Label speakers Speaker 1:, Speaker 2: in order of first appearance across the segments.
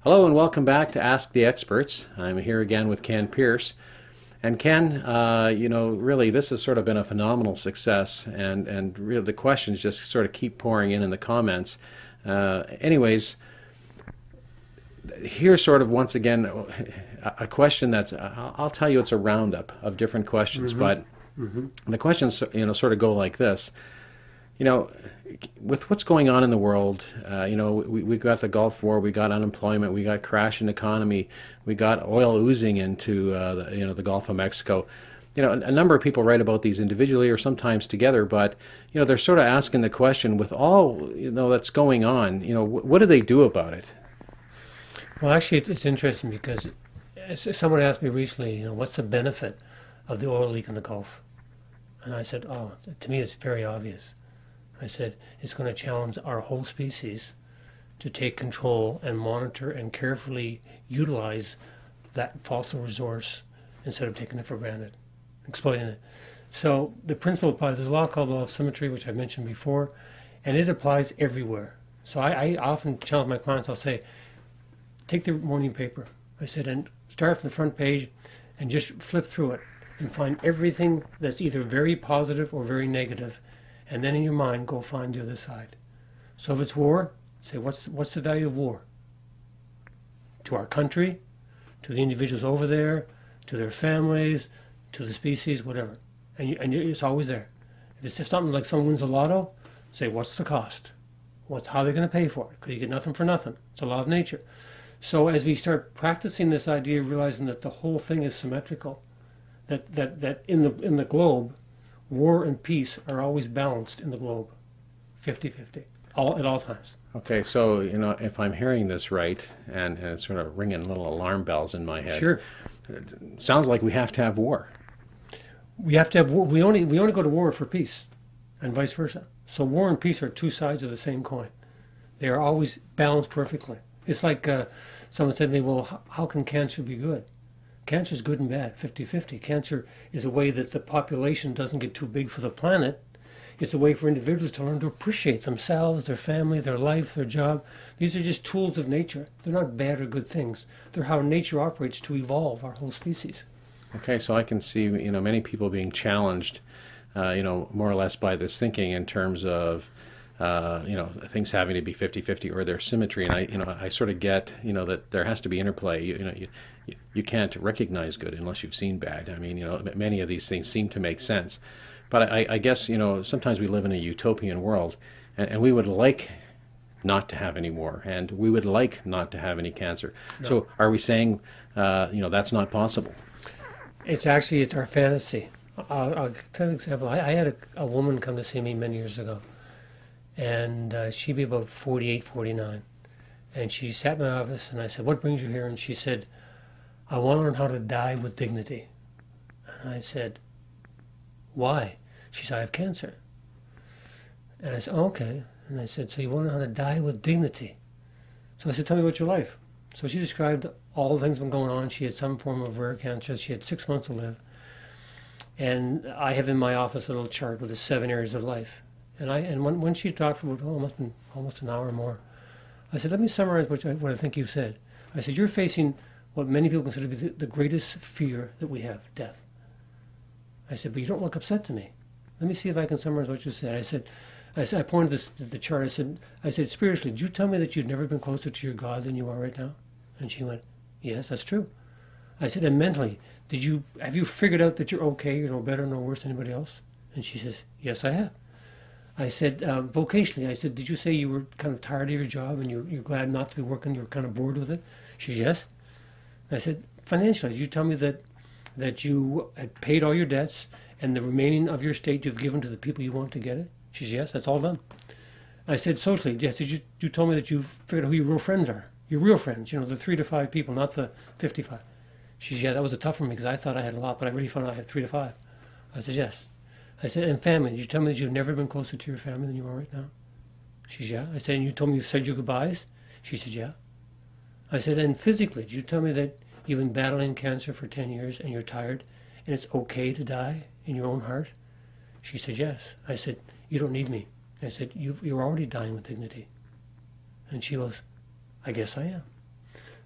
Speaker 1: Hello and welcome back to Ask the Experts. I'm here again with Ken Pierce. And Ken, really this has sort of been a phenomenal success, and really the questions just sort of keep pouring in the comments. Anyways, here's sort of once again a question that's, I'll tell you it's a roundup of different questions, but the questions, sort of go like this. With what's going on in the world, we got the Gulf War, we got unemployment, we got crash in economy, we got oil oozing into the Gulf of Mexico. A number of people write about these individually or sometimes together, but they're sort of asking the question, with all that's going on, what do they do about it?
Speaker 2: Well, actually, it's interesting because someone asked me recently, what's the benefit of the oil leak in the Gulf? And I said, oh, to me, it's very obvious. I said, it's going to challenge our whole species to take control and monitor and carefully utilize that fossil resource instead of taking it for granted, exploiting it. So the principle applies. There's a law called the law of symmetry, which I mentioned before, and it applies everywhere. So I often challenge my clients, I'll say, take the morning paper, I said, and start from the front page and just flip through it and find everything that's either very positive or very negative. And then in your mind, go find the other side. So if it's war, say, what's the value of war? To our country, to the individuals over there, to their families, to the species, whatever. And it's always there. If it's just something like someone wins a lotto, say, what's the cost? How are they going to pay for it? Because you get nothing for nothing. It's a law of nature. So as we start practicing this idea of realizing that the whole thing is symmetrical, that in the globe, war and peace are always balanced in the globe, 50-50, at all times.
Speaker 1: Okay, so if I'm hearing this right, and it's sort of ringing little alarm bells in my head.
Speaker 2: Sure.
Speaker 1: It sounds like we have to have war.
Speaker 2: We have to have war. We only go to war for peace, and vice versa. So war and peace are two sides of the same coin. They are always balanced perfectly. It's like someone said to me, well, how can cancer be good? Cancer is good and bad, 50-50. Cancer is a way that the population doesn't get too big for the planet. It's a way for individuals to learn to appreciate themselves, their family, their life, their job. These are just tools of nature. They're not bad or good things. They're how nature operates to evolve our whole species.
Speaker 1: Okay, so I can see many people being challenged, more or less by this thinking in terms of things having to be 50-50 or their symmetry, and I sort of get that there has to be interplay. You can't recognize good unless you've seen bad. I mean, many of these things seem to make sense, but I guess sometimes we live in a utopian world, and we would like not to have any war, and we would like not to have any cancer. No. So are we saying that's not possible?
Speaker 2: It's our fantasy. I'll tell you an example. I had a woman come to see me many years ago, and she'd be about 48, 49. And she sat in my office, and I said, what brings you here? And she said, I want to learn how to die with dignity. And I said, why? She said, I have cancer. And I said, oh, okay. And I said, so you want to learn how to die with dignity? So I said, tell me about your life. So she described all the things that been going on. She had some form of rare cancer. She had 6 months to live. And I have in my office a little chart with the 7 areas of life. And when she talked for almost an hour or more, I said, let me summarize what I think you said. I said, you're facing what many people consider to be the greatest fear that we have, death. I said, but you don't look upset to me. Let me see if I can summarize what you said. I pointed to the chart. I said, spiritually, did you tell me that you've never been closer to your God than you are right now? And she went, yes, that's true. I said, and mentally, have you figured out that you're okay, you're no better, no worse than anybody else? And she says, yes, I have. I said, vocationally, I said, did you say you were kind of tired of your job and you're glad not to be working, you're kind of bored with it? She said, yes. I said, financially, did you tell me that you had paid all your debts and the remaining of your estate you've given to the people you want to get it? She said, yes, that's all done. I said, socially, yes, you told me that you figured out who your real friends are. Your real friends, the 3 to 5 people, not the 55. She said, yeah, that was a tough one because I thought I had a lot, but I really found out I had 3 to 5. I said, yes. I said, and family, did you tell me that you've never been closer to your family than you are right now? She said, yeah. I said, and you told me you said your goodbyes? She said, yeah. I said, and physically, did you tell me that you've been battling cancer for 10 years and you're tired and it's okay to die in your own heart? She said, yes. I said, you don't need me. I said, you're already dying with dignity. And she goes, I guess I am.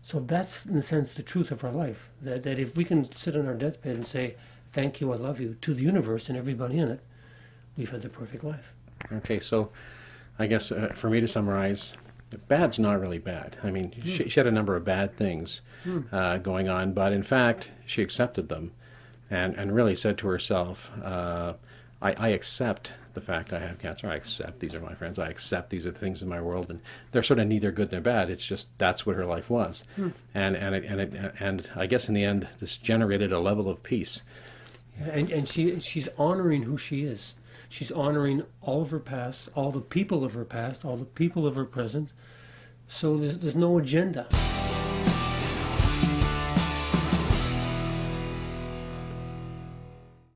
Speaker 2: So that's, in a sense, the truth of our life. That if we can sit on our deathbed and say, thank you, I love you, to the universe and everybody in it, we've had the perfect life.
Speaker 1: Okay, so I guess for me to summarize, bad's not really bad. I mean, she had a number of bad things going on, but in fact, she accepted them and really said to herself, I accept the fact I have cancer. I accept these are my friends. I accept these are the things in my world, and they're sort of neither good nor bad. It's just that's what her life was, and I guess in the end, this generated a level of peace.
Speaker 2: And she's honoring who she is. She's honoring all of her past, all the people of her past, all the people of her present. So there's no agenda.